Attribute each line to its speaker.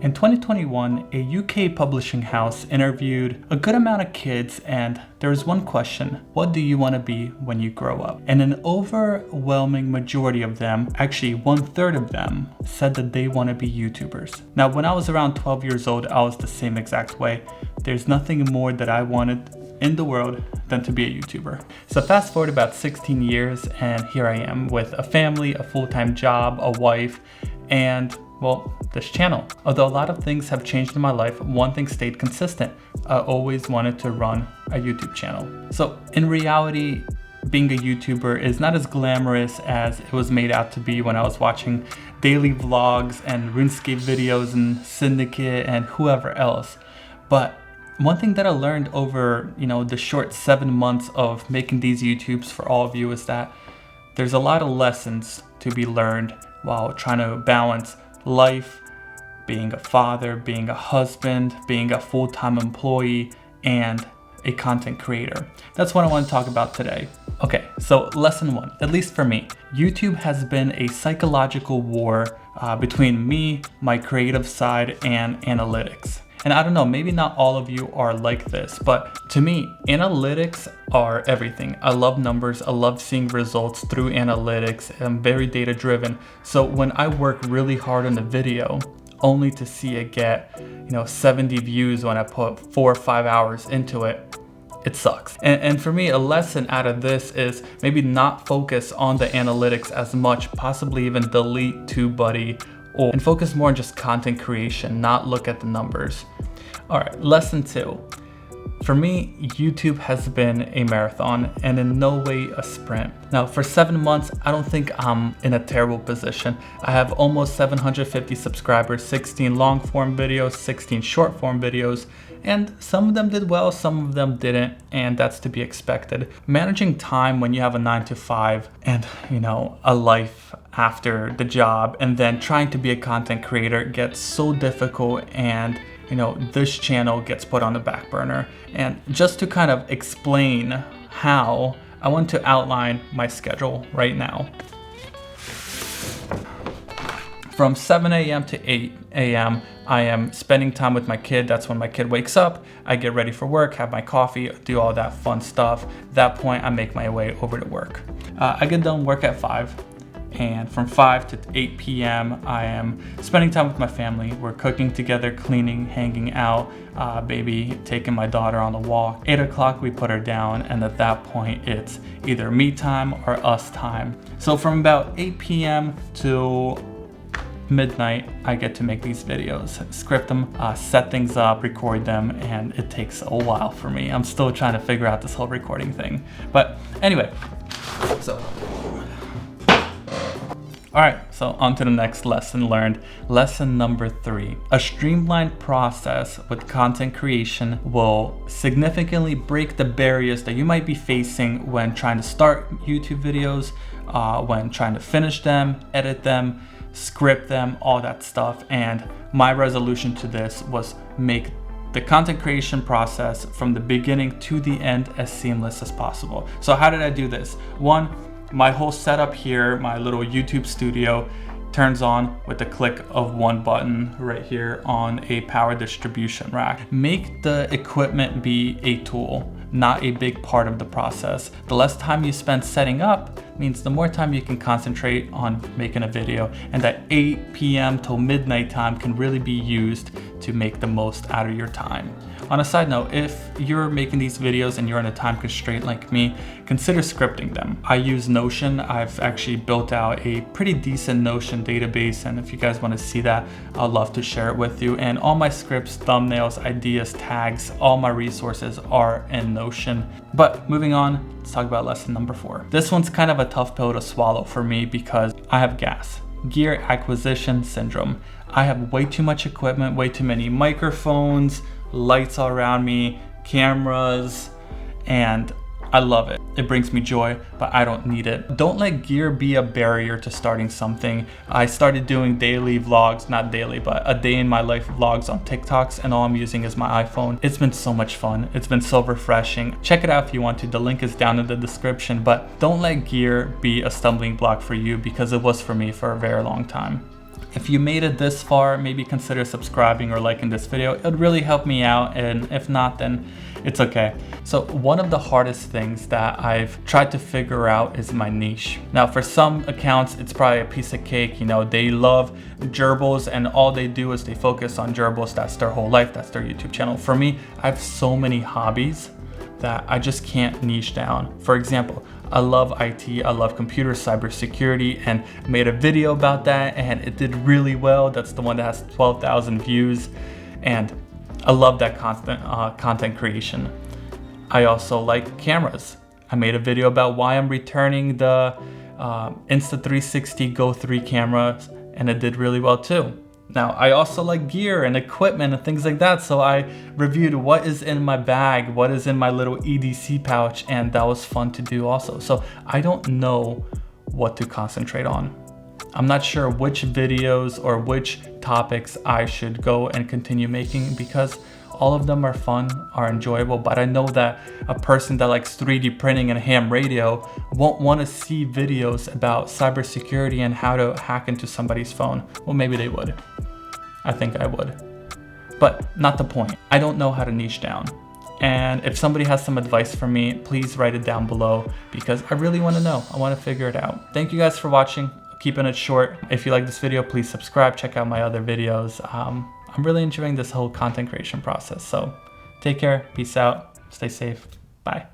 Speaker 1: In 2021, a UK publishing house interviewed a good amount of kids, and there was one question: what do you want to be when you grow up? And an overwhelming majority of them, actually 1/3 of them, said that they want to be YouTubers. Now, when I was around 12 years old, I was the same exact way. There's nothing more that I wanted in the world than to be a YouTuber. So fast forward about 16 years and here I am with a family, a full-time job, a wife, and well, this channel. Although a lot of things have changed in my life, one thing stayed consistent. I always wanted to run a YouTube channel. So in reality, being a YouTuber is not as glamorous as it was made out to be when I was watching daily vlogs and RuneScape videos and Syndicate and whoever else. But one thing that I learned over, the short 7 months of making these YouTubes for all of you is that there's a lot of lessons to be learned while trying to balance life, being a father, being a husband, being a full-time employee, and a content creator. That's what I want to talk about today. Okay, so lesson 1, at least for me, YouTube has been a psychological war between me, my creative side, and analytics. And I don't know, maybe not all of you are like this, but to me, analytics are everything. I love numbers. I love seeing results through analytics. I'm very data driven. So when I work really hard on the video, only to see it get, 70 views when I put 4 or 5 hours into it, it sucks. And for me, a lesson out of this is maybe not focus on the analytics as much, possibly even delete TubeBuddy, and focus more on just content creation, not look at the numbers. All right, lesson 2. For me, YouTube has been a marathon and in no way a sprint. Now, for 7 months, I don't think I'm in a terrible position. I have almost 750 subscribers, 16 long form videos, 16 short form videos, and some of them did well, some of them didn't, and that's to be expected. Managing time when you have a 9 to 5 and, a life after the job, and then trying to be a content creator gets so difficult, and this channel gets put on the back burner. And just to kind of explain how, I want to outline my schedule right now. From 7 a.m. to 8 a.m., I am spending time with my kid. That's when my kid wakes up. I get ready for work, have my coffee, do all that fun stuff. At that point, I make my way over to work. I get done work at 5. And from 5 to 8 p.m. I am spending time with my family. We're cooking together, cleaning, hanging out, maybe taking my daughter on a walk. 8 o'clock we put her down, and at that point it's either me time or us time. So from about 8 p.m. to midnight, I get to make these videos, script them, set things up, record them, and it takes a while for me. I'm still trying to figure out this whole recording thing. But anyway, all right, so on to the next lesson learned. Lesson number 3. A streamlined process with content creation will significantly break the barriers that you might be facing when trying to start YouTube videos, when trying to finish them, edit them, script them, all that stuff. And my resolution to this was make the content creation process from the beginning to the end as seamless as possible. So how did I do this? 1, my whole setup here, my little YouTube studio, turns on with the click of one button right here on a power distribution rack. Make the equipment be a tool, not a big part of the process. The less time you spend setting up means the more time you can concentrate on making a video, and that 8 p.m. till midnight time can really be used to make the most out of your time. On a side note, if you're making these videos and you're on a time constraint like me, consider scripting them. I use Notion. I've actually built out a pretty decent Notion database, and if you guys want to see that, I'd love to share it with you. And all my scripts, thumbnails, ideas, tags, all my resources are in Notion. But moving on, let's talk about lesson number 4. This one's kind of a tough pill to swallow for me because I have gear acquisition syndrome. I have way too much equipment, way too many microphones, lights all around me, cameras, and I love it. It brings me joy, but I don't need it. Don't let gear be a barrier to starting something. I started doing daily vlogs, not daily, but a day in my life vlogs on TikToks, and all I'm using is my iPhone. It's been so much fun. It's been so refreshing. Check it out if you want to. The link is down in the description, but don't let gear be a stumbling block for you because it was for me for a very long time. If you made it this far, maybe consider subscribing or liking this video. It would really help me out, and if not, then it's okay. So one of the hardest things that I've tried to figure out is my niche. Now for some accounts, it's probably a piece of cake. You know, they love gerbils and all they do is they focus on gerbils. That's their whole life, that's their YouTube channel. For me, I have so many hobbies that I just can't niche down. For example, I love IT, I love computer cybersecurity, and made a video about that and it did really well. That's the one that has 12,000 views, and I love that content creation. I also like cameras. I made a video about why I'm returning the Insta360 Go 3 camera, and it did really well too. Now, I also like gear and equipment and things like that, so I reviewed what is in my bag, what is in my little EDC pouch, and that was fun to do also. So I don't know what to concentrate on. I'm not sure which videos or which topics I should go and continue making, because all of them are fun, are enjoyable, but I know that a person that likes 3D printing and ham radio won't want to see videos about cybersecurity and how to hack into somebody's phone. Well, maybe they would. I think I would. But not the point. I don't know how to niche down. And if somebody has some advice for me, please write it down below, because I really want to know. I want to figure it out. Thank you guys for watching. Keeping it short. If you like this video, please subscribe. Check out my other videos. I'm really enjoying this whole content creation process. So take care, peace out, stay safe, bye.